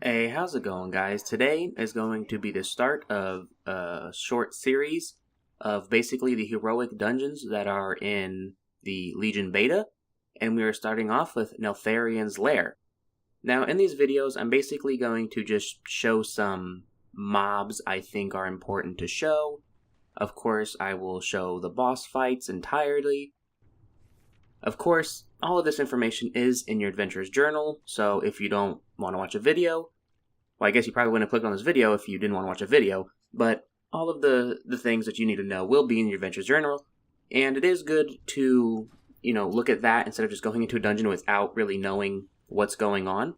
Hey, how's it going, guys? Today is going to be the start of a short series of basically the heroic dungeons that are in the Legion beta, and we are starting off with Neltharion's Lair. Now, in these videos, I'm basically going to just show some mobs I think are important to show. Of course, I will show the boss fights entirely. Of course, all of this information is in your adventurer's journal, so if you don't want to watch a video, well, I guess you probably wouldn't have clicked on this video if you didn't want to watch a video, but all of the things that you need to know will be in your adventurer's journal, and it is good to, look at that instead of just going into a dungeon without really knowing what's going on.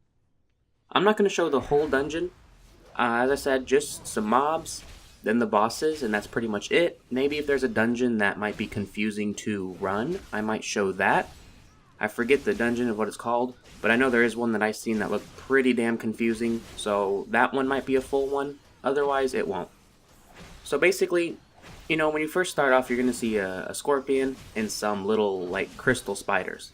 I'm not going to show the whole dungeon. As I said, just some mobs, then the bosses, and that's pretty much it. Maybe if there's a dungeon that might be confusing to run, I might show that. I forget the dungeon of what it's called, but I know there is one that I've seen that looked pretty damn confusing, so that one might be a full one. Otherwise, it won't. So basically, when you first start off, you're going to see a scorpion and some little, crystal spiders.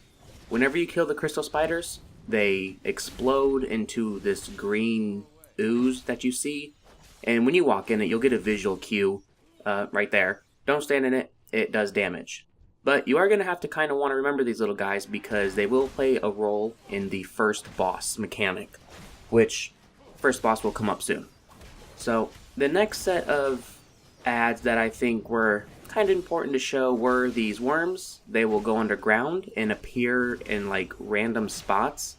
Whenever you kill the crystal spiders, they explode into this green ooze that you see, and when you walk in it, you'll get a visual cue right there. Don't stand in it, it does damage. But you are going to have to kind of want to remember these little guys because they will play a role in the first boss mechanic, which first boss will come up soon. So the next set of ads that I think were kind of important to show were these worms. They will go underground and appear in random spots.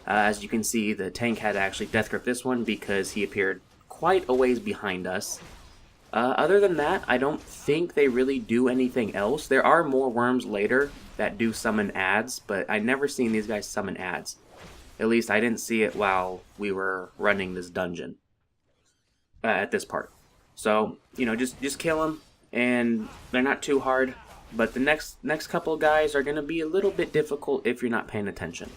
As you can see, the tank had to actually death grip this one because he appeared quite a ways behind us. Other than that, I don't think they really do anything else. There are more worms later that do summon ads, but I never seen these guys summon ads. At least I didn't see it while we were running this dungeon at this part. So, just kill them, and they're not too hard. But the next couple of guys are going to be a little bit difficult if you're not paying attention.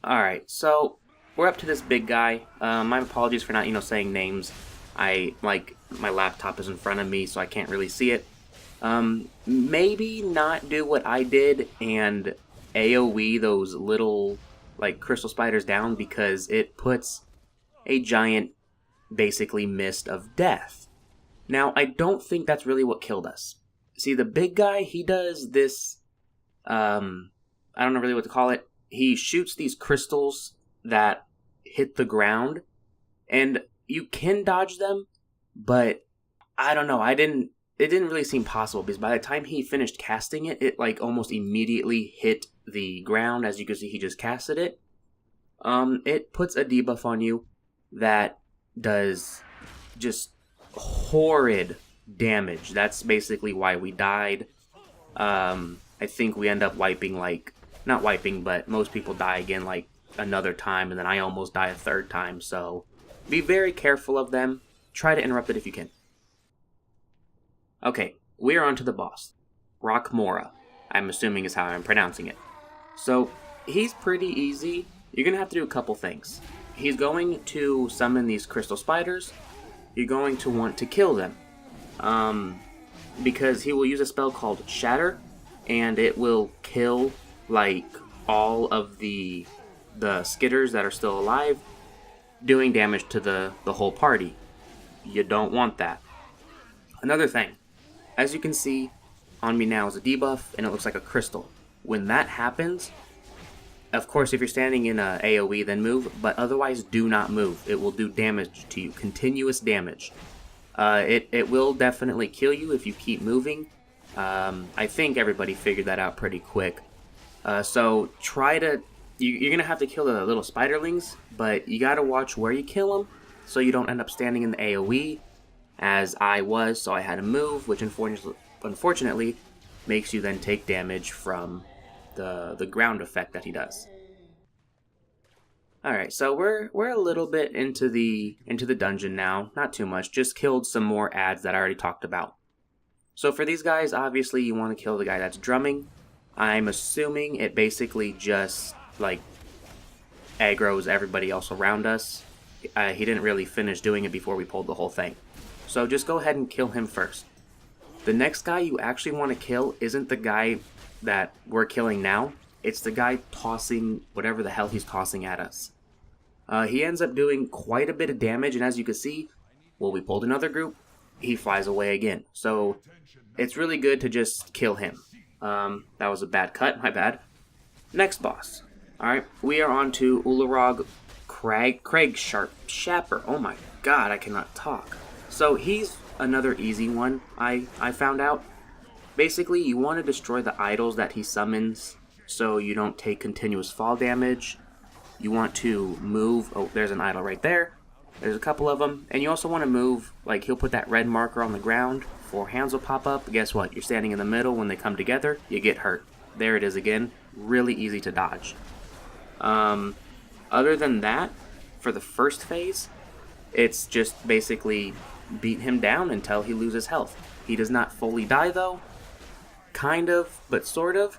Alright, so we're up to this big guy. My apologies for not, saying names. My laptop is in front of me, so I can't really see it. Maybe not do what I did and AoE those little, crystal spiders down because it puts a giant, basically, mist of death. Now, I don't think that's really what killed us. See, the big guy, he does this, I don't know really what to call it. He shoots these crystals that hit the ground, and you can dodge them, but I don't know, it didn't really seem possible because by the time he finished casting it, it almost immediately hit the ground. As you can see, he just casted it. It puts a debuff on you that does just horrid damage. That's basically why we died. I think we end up wiping not wiping, but most people die again another time, and then I almost die a third time, so be very careful of them. Try to interrupt it if you can. Okay, we're on to the boss. Rockmora, I'm assuming is how I'm pronouncing it. So, he's pretty easy. You're going to have to do a couple things. He's going to summon these crystal spiders. You're going to want to kill them. Because he will use a spell called Shatter, and it will kill, all of the skitters that are still alive, doing damage to the whole party. You don't want that. Another thing, as you can see on me now is a debuff, and it looks like a crystal. When that happens, of course, if you're standing in a AoE, then move, but otherwise do not move. It will do damage to you, continuous damage. It will definitely kill you if you keep moving. I think everybody figured that out pretty quick. So try to... You're going to have to kill the little spiderlings, but you got to watch where you kill them so you don't end up standing in the AoE, as I was, so I had to move, which unfortunately makes you then take damage from the ground effect that he does. Alright, so we're a little bit into the dungeon now, not too much, just killed some more ads that I already talked about. So for these guys, obviously you want to kill the guy that's drumming. I'm assuming it basically just aggroes everybody else around us. He didn't really finish doing it before we pulled the whole thing. So just go ahead and kill him first. The next guy you actually want to kill isn't the guy that we're killing now. It's the guy tossing whatever the hell he's tossing at us. He ends up doing quite a bit of damage, and as you can see, well, we pulled another group, he flies away again. So it's really good to just kill him. That was a bad cut, my bad. Next boss. Alright, we are on to Ularog Craig Shapper. Oh my god, I cannot talk. So he's another easy one, I found out. Basically, you want to destroy the idols that he summons so you don't take continuous fall damage. You want to move, oh, there's an idol right there. There's a couple of them. And you also want to move, like he'll put that red marker on the ground. 4 hands will pop up. Guess what? You're standing in the middle. When they come together, you get hurt. There it is again. Really easy to dodge. Other than that, for the first phase, it's just basically beat him down until he loses health. He does not fully die though. Kind of, but sort of.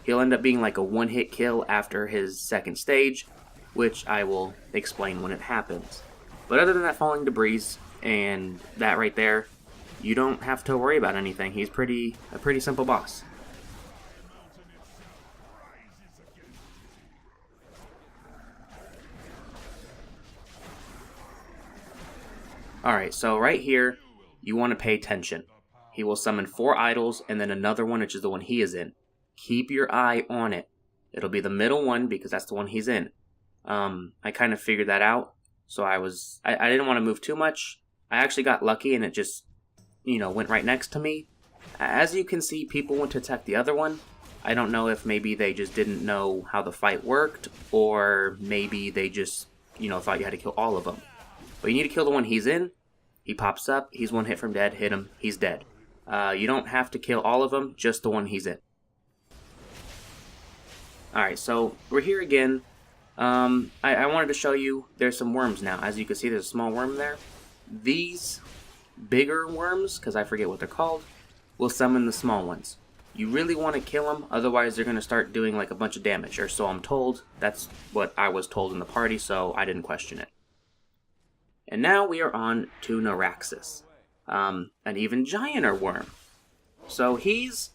He'll end up being like a one-hit kill after his second stage, which I will explain when it happens. But other than that falling debris and that right there, you don't have to worry about anything. He's a pretty simple boss. Alright, so right here, you want to pay attention. He will summon 4 idols and then another one, which is the one he is in. Keep your eye on it. It'll be the middle one because that's the one he's in. I kind of figured that out. So I didn't want to move too much. I actually got lucky and it just, went right next to me. As you can see, people went to attack the other one. I don't know if maybe they just didn't know how the fight worked, or maybe they just, thought you had to kill all of them. But you need to kill the one he's in. He pops up, he's one hit from dead, hit him, he's dead. You don't have to kill all of them, just the one he's in. Alright, so we're here again. I wanted to show you, there's some worms now. As you can see, there's a small worm there. These bigger worms, because I forget what they're called, will summon the small ones. You really want to kill them, otherwise they're going to start doing like a bunch of damage, or so I'm told. That's what I was told in the party, so I didn't question it. And now we are on to Neuraxis, an even gianter worm. So he's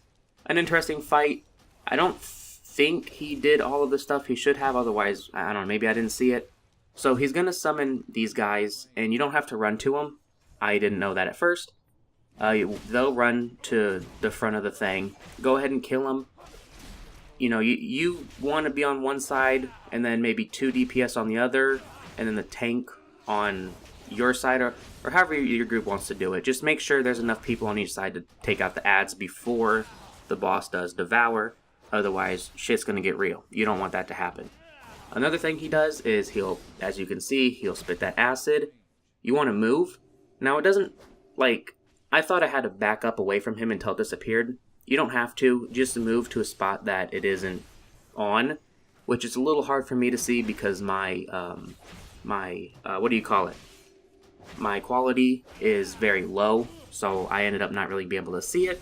an interesting fight. I don't think he did all of the stuff he should have, otherwise, I don't know, maybe I didn't see it. So he's going to summon these guys, and you don't have to run to them. I didn't know that at first. They'll run to the front of the thing. Go ahead and kill them. You want to be on one side, and then maybe 2 DPS on the other, and then the tank on your side, or however your group wants to do it. Just make sure there's enough people on each side to take out the ads before the boss does Devour. Otherwise, shit's going to get real. You don't want that to happen. Another thing he does is as you can see, he'll spit that acid. You want to move. Now, it doesn't, I thought I had to back up away from him until it disappeared. You don't have to. Just move to a spot that it isn't on, which is a little hard for me to see because my my quality is very low, so I ended up not really being able to see it.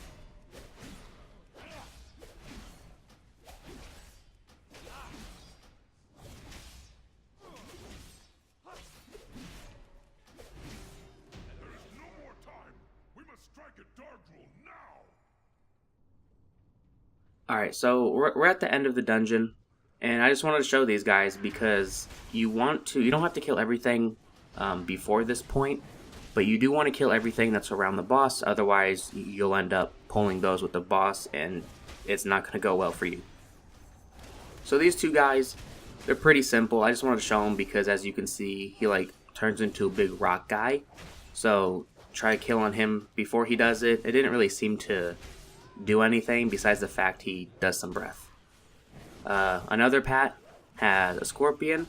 Alright, so we're at the end of the dungeon, and I just wanted to show these guys because you don't have to kill everything before this point, but you do want to kill everything that's around the boss, otherwise you'll end up pulling those with the boss, and it's not going to go well for you. So these 2 guys, they're pretty simple. I just wanted to show them because as you can see, he turns into a big rock guy, so try killing him before he does it. It didn't really seem to do anything besides the fact he does some breath. Another pat has a scorpion.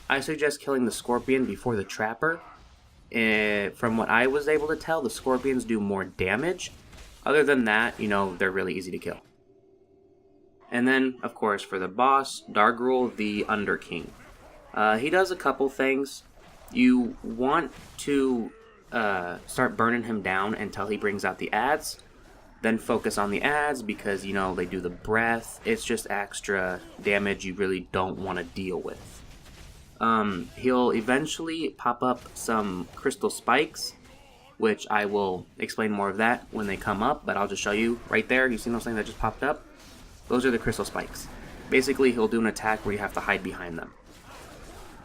I suggest killing the scorpion before the trapper. From what I was able to tell, the scorpions do more damage. Other than that, they're really easy to kill. And then, of course, for the boss, Dargrul the Underking. He does a couple things. You want to start burning him down until he brings out the ads. Then focus on the ads because, they do the breath. It's just extra damage you really don't want to deal with. He'll eventually pop up some crystal spikes, which I will explain more of that when they come up, but I'll just show you right there. You see those things that just popped up? Those are the crystal spikes. Basically, he'll do an attack where you have to hide behind them.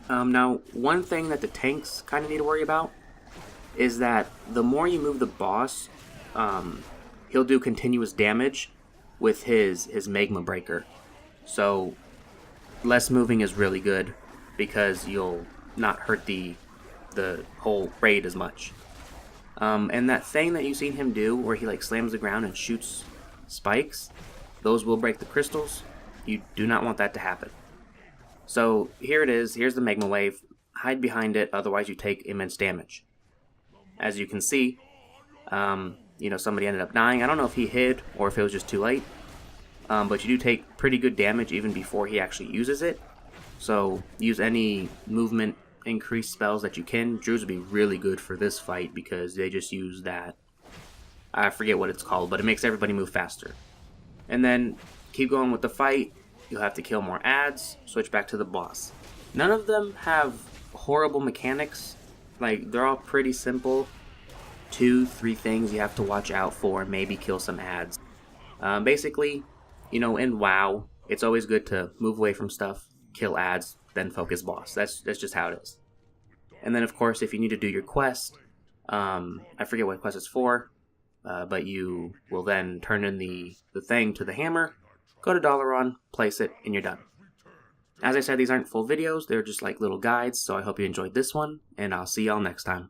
Now, one thing that the tanks kind of need to worry about is that the more you move the boss, he'll do continuous damage with his Magma Breaker. So, less moving is really good because you'll not hurt the whole raid as much. And that thing that you've seen him do where he like slams the ground and shoots spikes, those will break the crystals. You do not want that to happen. So here it is, here's the Magma Wave. Hide behind it, otherwise you take immense damage. As you can see, somebody ended up dying. I don't know if he hid or if it was just too late. But you do take pretty good damage even before he actually uses it. So use any movement increase spells that you can. Druids would be really good for this fight because they just use that. I forget what it's called, but it makes everybody move faster. And then keep going with the fight. You'll have to kill more adds, switch back to the boss. None of them have horrible mechanics. Like, they're all pretty simple. 2-3 things you have to watch out for, maybe kill some adds. Basically, in WoW, it's always good to move away from stuff, kill adds, then focus boss. That's just how it is. And then, of course, if you need to do your quest, I forget what quest it's for, but you will then turn in the thing to the hammer, go to Dalaran, place it, and you're done. As I said, these aren't full videos, they're just like little guides, so I hope you enjoyed this one, and I'll see y'all next time.